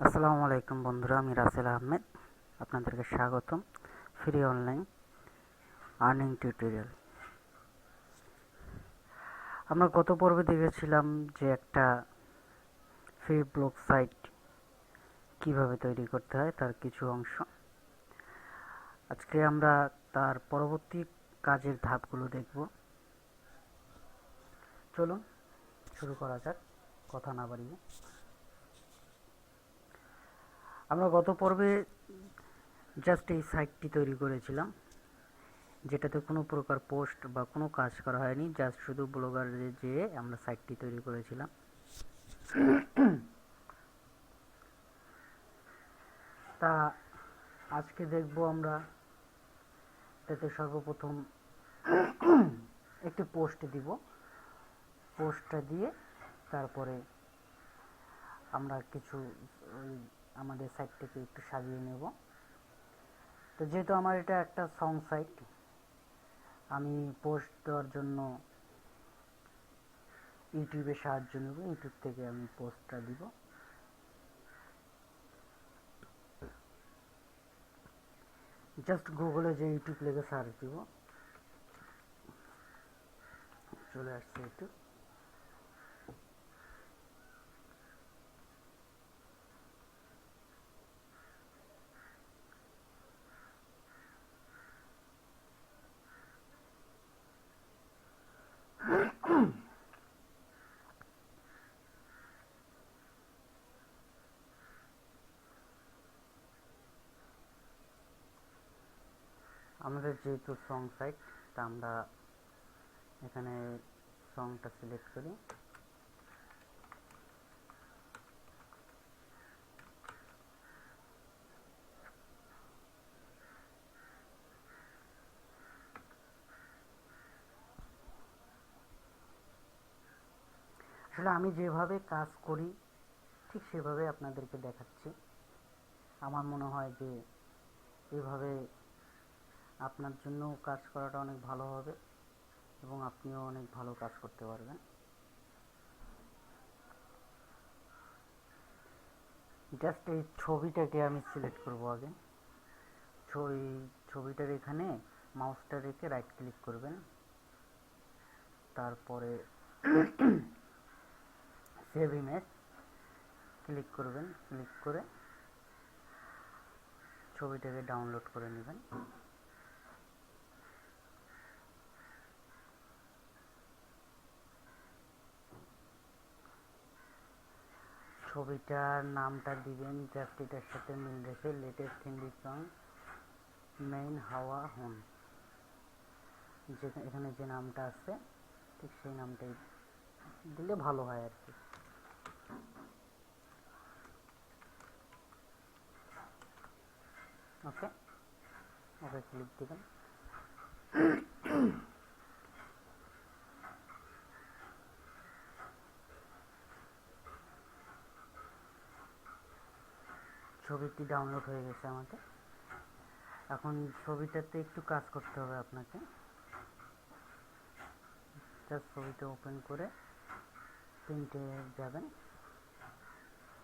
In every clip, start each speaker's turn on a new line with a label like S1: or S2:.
S1: আসসালামু আলাইকুম বন্ধুরা, আমি রাসেল আহমেদ। আপনাদেরকে স্বাগতম ফ্রি অনলাইন আর্নিং টিউটোরিয়াল। আমরা গত পর্বে দেখেছিলাম যে একটা ফ্রি ব্লগ সাইট কিভাবে তৈরি করতে হয় তার কিছু অংশ। আজকে আমরা তার পরবর্তী কাজের ধাপগুলো দেখব। চলুন শুরু করা যাক, কথা না বাড়িয়ে। আমরা গত পর্বে জাস্ট এই সাইটটি তৈরি করেছিলাম, যেটাতে কোনো প্রকার পোস্ট বা কোনো কাজ করা হয়নি, জাস্ট শুধু ব্লগারে যেয়ে আমরা সাইটটি তৈরি করেছিলাম। তা আজকে দেখব আমরা এতে সর্বপ্রথম একটি পোস্ট দিব। পোস্টটা দিয়ে তারপরে আমরা কিছু আমাদের সাইটটাকে একটু সাজিয়ে নেব। তো যেহেতু আমার এটা একটা সং সাইট, আমি পোস্ট দেওয়ার জন্য ইউটিউবের সাহায্য নেব। ইউটিউব থেকে আমি পোস্টটা দিব। জাস্ট গুগলে যে ইউটিউব লিখে সার্চ দিব, চলে আসছে ইউটিউব। আমাদের যেহেতু সং সাইট, তা আমরা এখানে সংটা সিলেক্ট করি। আসলে আমি যেভাবে কাজ করি ঠিক সেভাবে আপনাদেরকে দেখাচ্ছি। আমার মনে হয় যে এভাবে আপনার জন্য কাজ করাটা অনেক ভালো হবে এবং আপনিও অনেক ভালো কাজ করতে পারবেন। জাস্ট এই ছবিটাকে আমি সিলেক্ট করব আগে। ছবিটার এখানে মাউসটা রেখে রাইট ক্লিক করবেন, তারপরে সেভ ইমেজ ক্লিক করবেন। ক্লিক করে ছবিটাকে ডাউনলোড করে নেবেন। ছবিটার নামটা দিবেন জাস্ট এটার সাথে মিল রেখে লেটেস্ট হিন্দি সং মেইন হাওয়া হন। এখানে যে নামটা আছে ঠিক সেই নামটাই দিলে ভালো হয় আর কি। ওকে, ওকে ক্লিক দিবেন। ছবিটি ডাউনলোড হয়ে গেছে আমাদের। এখন ছবিটাতে একটু কাজ করতে হবে আপনাকে। জাস্ট ছবিটা ওপেন করে প্রিন্টে যাবেন,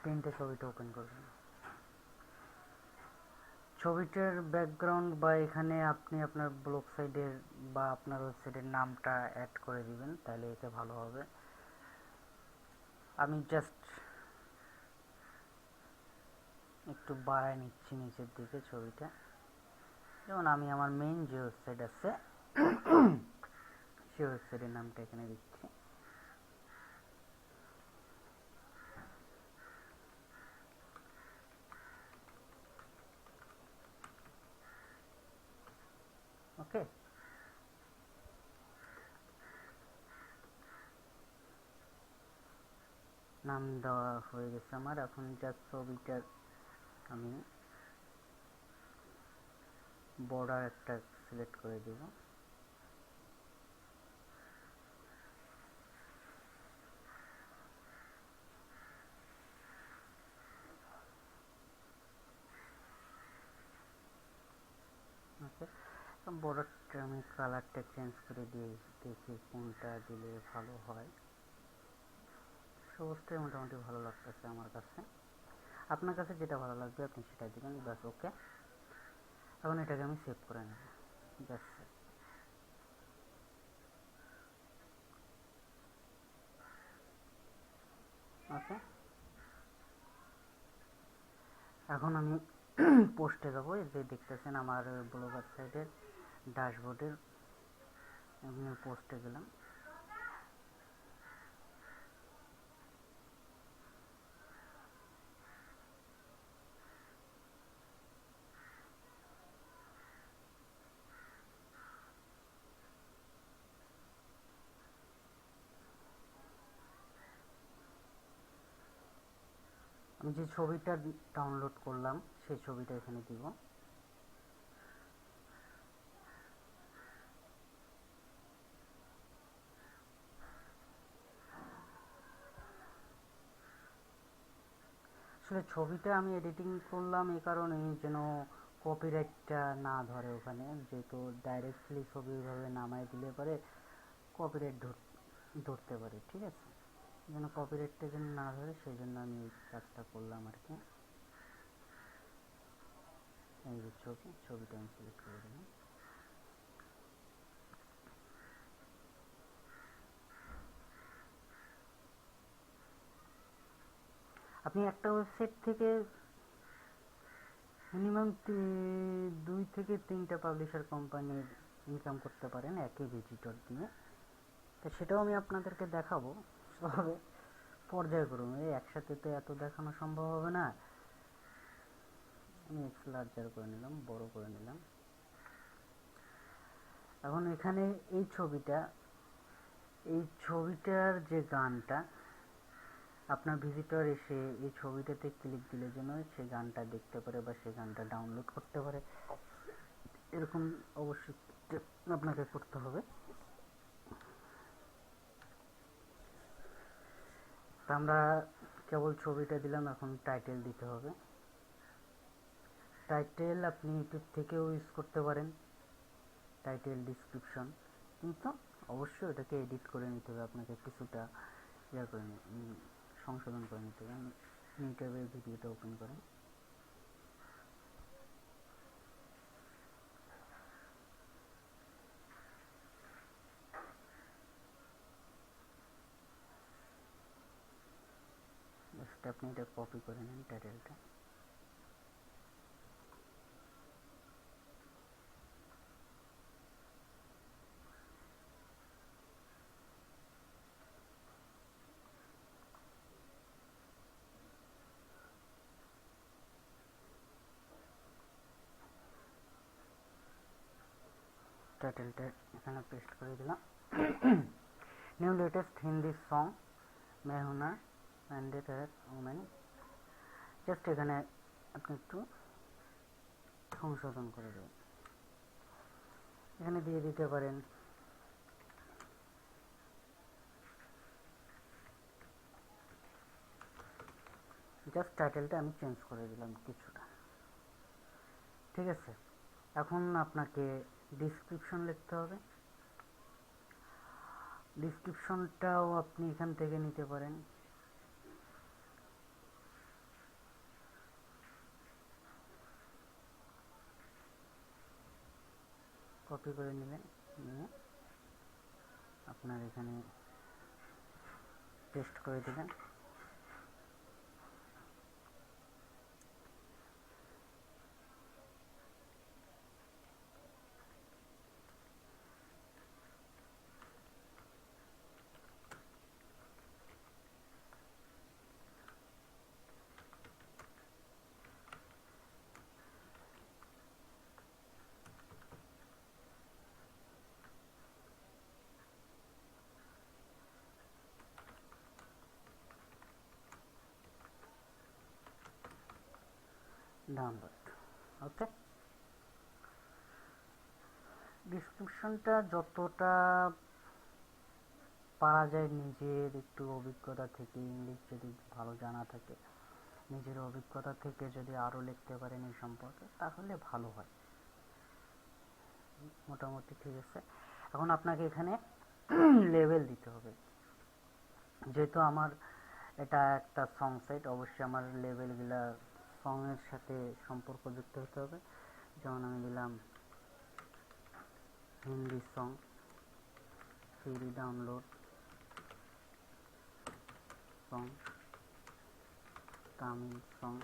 S1: প্রিন্টে ছবিটা ওপেন করবেন। ছবিটার ব্যাকগ্রাউন্ড বা এখানে আপনি আপনার ব্লগ সাইডের বা আপনার ওয়েবসাইটের নামটা অ্যাড করে দিবেন, তাহলে এতে ভালো হবে। আমি জাস্ট একটু বাড়ায় নিচ্ছি নিচের দিকে ছবিটা, যেমন আমি আমার মেইন যে ওয়েবসাইট আছে সেই ওয়েবসাইটের নামটা এখানে দিচ্ছি। ওকে, নাম দেওয়া হয়ে গেছে আমার। এখন জাস্ট ছবিটার আমি বর্ডার একটা সিলেক্ট করে দেব। ওকে, বর্ডারটা আমি কালারটা চেঞ্জ করে দিয়ে দেখি কোনটা দিলে ভালো হয়। সবুজটাই মোটামুটি ভালো লাগতেছে আমার কাছে। আপনার কাছে যেটা ভালো লাগবে আপনি সেটাই দেবেন, ব্যাস। ওকে, এখন এটাকে আমি সেভ করে নেব, ব্যাস। ওকে, এখন আমি পোস্টে যাবো। এই যে দেখতেছেন আমার ব্লগার সাইটের ড্যাশবোর্ডের, আমি পোস্টে গেলাম। আমি যে ছবিটা ডাউনলোড করলাম সেই ছবিটা এখানে দিব। আসলে ছবিটা আমি এডিটিং করলাম এই কারণে যেন কপিরাইটটা না ধরে ওখানে, যেহেতু ডাইরেক্টলি ছবি ওইভাবে নামায় দিলে পরে কপিরাইট ধরতে পারে, ঠিক আছে। যেন কপিরাইটটা যেন না ধরে সেই জন্য আমি এই কাজটা করলাম আর কি। এই যে ছবিটা আমি সিলেক্ট করে দিলাম। আপনি একটা ওয়েবসাইট থেকে মিনিমাম 2 থেকে 3টা পাবলিশার কোম্পানির ইনকাম করতে পারেন একই ভিজিটর দিয়ে। তো সেটাও আমি আপনাদেরকে দেখাবো, তবে পর্যায়ক্রমে, একসাথে তো এত দেখানো সম্ভব হবে না। আমি এক্স লার্জার করে নিলাম, বড় করে নিলাম। এখন এখানে এই ছবিটার যে গানটা, আপনার ভিজিটর এসে এই ছবিটাতে ক্লিক দিলে যেন সে গানটা দেখতে পারে বা সে গানটা ডাউনলোড করতে পারে, এরকম অবশ্যই আপনাকে করতে হবে। তা আমরা কেবল ছবিটা দিলাম, এখন টাইটেল দিতে হবে। টাইটেল আপনি ইউটিউব থেকেও ইউজ করতে পারেন, টাইটেল ডিসক্রিপশন, কিন্তু অবশ্যই এটাকে এডিট করে নিতে হবে আপনাকে, কিছুটা ইয়া করে সংশোধন করে নিতে হবে। ইউটিউবের ভিডিওটা ওপেন করেন। জাস্ট আপনি এটা কপি করে নেন টাইটেলটা। টাইটেলটা এখানে পেস্ট করে দিলাম। নিউ লেটেস্ট হিন্দি সং মেহুনা ম্যান্ডেট ওমেন, জাস্ট এখানে আপনি একটু সংশোধন করে দেবেন। এখানে দিয়ে দিতে পারেন জাস্ট টাইটেলটা আমি চেঞ্জ করে দিলাম কিছুটা, ঠিক আছে। এখন আপনাকে ডিসক্রিপশন লিখতে হবে। ডিসক্রিপশনটাও আপনি এখান থেকে নিতে পারেন। কপি করে নেবেন, নিয়ে আপনার এখানে পেস্ট করে দেবেন। ডাউনলোড, ওকে। ডিসক্রিপশনটা যতটা পারা যায় নিজের একটু অভিজ্ঞতা থেকে, ইংলিশ যদি ভালো জানা থাকে, নিজের অভিজ্ঞতা থেকে যদি আরও লিখতে পারেন এই সম্পর্কে তাহলে ভালো হয়, মোটামুটি ঠিক আছে। এখন আপনাকে এখানে লেভেল দিতে হবে, যেহেতু আমার এটা একটা সং সাইট, অবশ্যই আমার লেভেলগুলা সঙের সাথে সম্পর্কযুক্ত হতে হবে। যেমন আমি দিলাম Hindi song, free download song, Tamil song,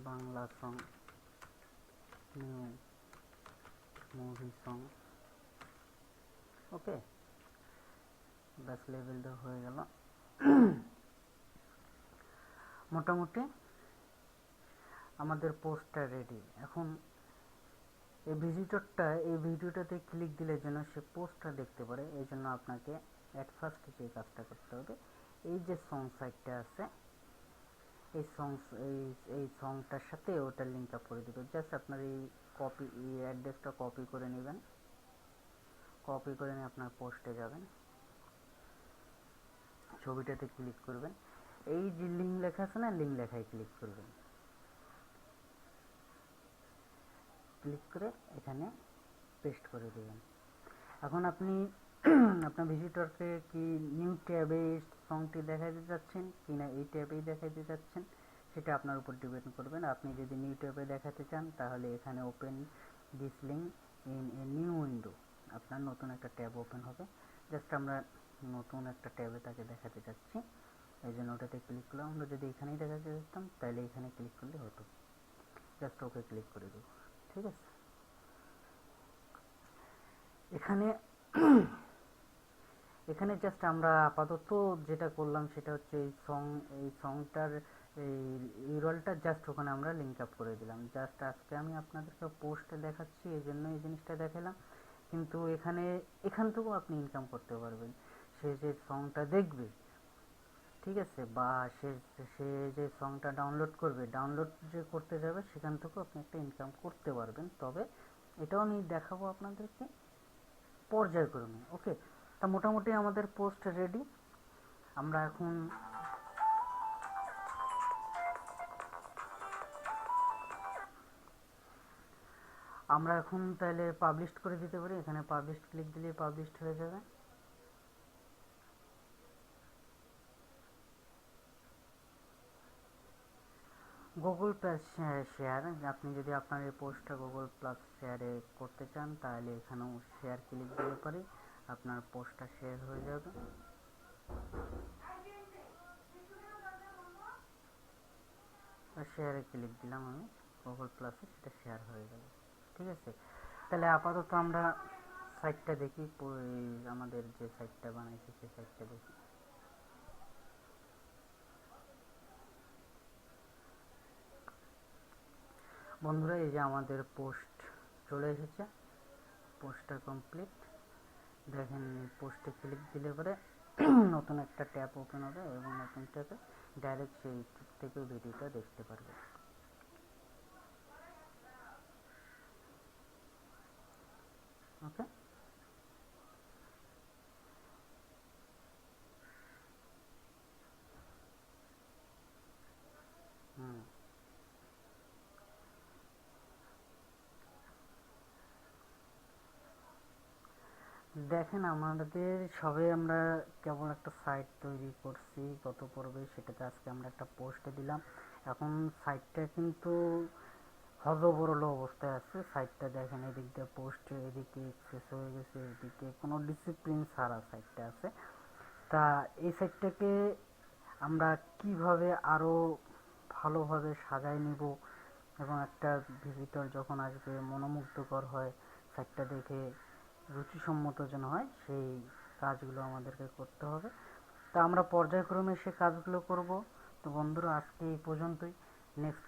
S1: Bangla song, new movie song. Okay, ব্যাস লেভেলটা হয়ে গেল। মোটামুটি আমাদের পোস্টটা রেডি। এখন এই ভিজিটরটা এই ভিডিওটাতে ক্লিক দিলে যেন সে পোস্টটা দেখতে পারে, এই জন্য আপনাকে অ্যাট ফার্স্ট যে কাজটা করতে হবে, এই যে সং সাইটটা আছে এই এই সংটার সাথে ওটা লিঙ্ক আপ করে দেবে। জাস্ট আপনার এই অ্যাড্রেসটা কপি করে নেবেন, কপি করে নিয়ে আপনার পোস্টে যাবেন, ছবিটাতে ক্লিক করবেন, এই যে লিঙ্ক লেখা আছে না, লিঙ্ক লেখায় ক্লিক করবেন, ক্লিক করে এখানে পেস্ট করে দেবেন। এখন আপনি আপনার ভিজিটরকে কি নিউ ট্যাবে সংটি দেখাতে চাচ্ছেন কি না এই ট্যাবেই দেখাতে চাচ্ছেন, সেটা আপনার উপর ডিপেন্ড করবেন। আপনি যদি নিউ ট্যাবে দেখাতে চান তাহলে এখানে open this link in a new window, আপনার নতুন একটা ট্যাব ওপেন হবে। জাস্ট আমরা নতুন একটা ট্যাবে তাকে দেখাতে চাচ্ছি, এই জন্য ওটাতে ক্লিক করলাম। আমরা যদি এখানেই দেখাতে চাচ্তাম তাহলে এখানে ক্লিক করলে হতো। জাস্ট ওকে ক্লিক করে দেবো, ঠিক আছে। এখানে এখানে জাস্ট আমরা আপাতত যেটা করলাম সেটা হচ্ছে এই সংটার এই ইউআরএলটা জাস্ট ওখানে আমরা লিঙ্ক আপ করে দিলাম। জাস্ট আজকে আমি আপনাদেরকে পোস্টে দেখাচ্ছি, এই জন্য এই জিনিসটা দেখালাম। কিন্তু এখান থেকেও আপনি ইনকাম করতে পারবেন। সে যে সংটা দেখবে, ঠিক আছে, বা সে যে সংটা ডাউনলোড করবে, ডাউনলোড যে করতে যাবে, সেখান থেকেও আপনি একটা ইনকাম করতে পারবেন। তবে এটাও আমি দেখাবো আপনাদেরকে পর্যায়ক্রমে। ওকে, তা মোটামুটি আমাদের পোস্ট রেডি। আমরা এখন তাহলে পাবলিশ করে দিতে পারি। এখানে পাবলিশ ক্লিক দিলে পাবলিশ হয়ে যাবে। গুগল প্লাস শেয়ার, আপনি যদি আপনার এই পোস্টটা গুগল প্লাস শেয়ারে করতে চান তাহলে এখানেও শেয়ার ক্লিক দিলে পারে আপনার পোস্টটা শেয়ার হয়ে যাবে। শেয়ারে ক্লিক দিলাম আমি গুগল প্লাসে, সেটা শেয়ার হয়ে গেল, ঠিক আছে। তাহলে আপাতত আমরা সাইটটা দেখি, আমাদের যে সাইটটা বানাইছি সেই সাইটটা দেখি। বন্ধুরা, এই যে আমাদের পোস্ট চলে এসেছে, পোস্টটা কমপ্লিট। দেখেন পোস্টে ক্লিক দিলে পরে নতুন একটা ট্যাব ওপেন হবে এবং নতুন ট্যাবে ডাইরেক্ট সেই ইউটিউব থেকে ভিডিওটা দেখতে পারবে। ওকে, দেখেন আমাদের সবে আমরা কেবল একটা সাইট তৈরি করছি গত পর্বে, সেটাতে আজকে আমরা একটা পোস্ট দিলাম। এখন সাইটটা কিন্তু হজবরল অবস্থায় আছে। সাইটটা দেখেন, এদিক দিয়ে পোস্ট, এদিকে এক্সেস হয়ে গেছে, এদিকে কোনো ডিসিপ্লিন ছাড়া সাইটটা আছে। তা এই সাইটটাকে আমরা কিভাবে আরো ভালোভাবে সাজায় নিব এবং একটা ভিজিটর যখন আসবে মনোমুগ্ধকর হয়, সাইটটা দেখে রুচিসম্মত যেন হয়, সেই কাজগুলো আমাদেরকে করতে হবে। তা আমরা পর্যায়ক্রমে সে কাজগুলো করব। তো বন্ধুরা, আজকে এই পর্যন্তই। নেক্সট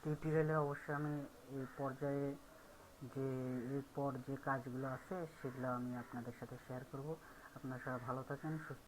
S1: টিউটোরিয়ালে অবশ্যই আমি এই পর্যায়ে যে এরপর যে কাজগুলো আছে সেগুলো আমি আপনাদের সাথে শেয়ার করব। আপনারা সবাই ভালো থাকেন, সুস্থ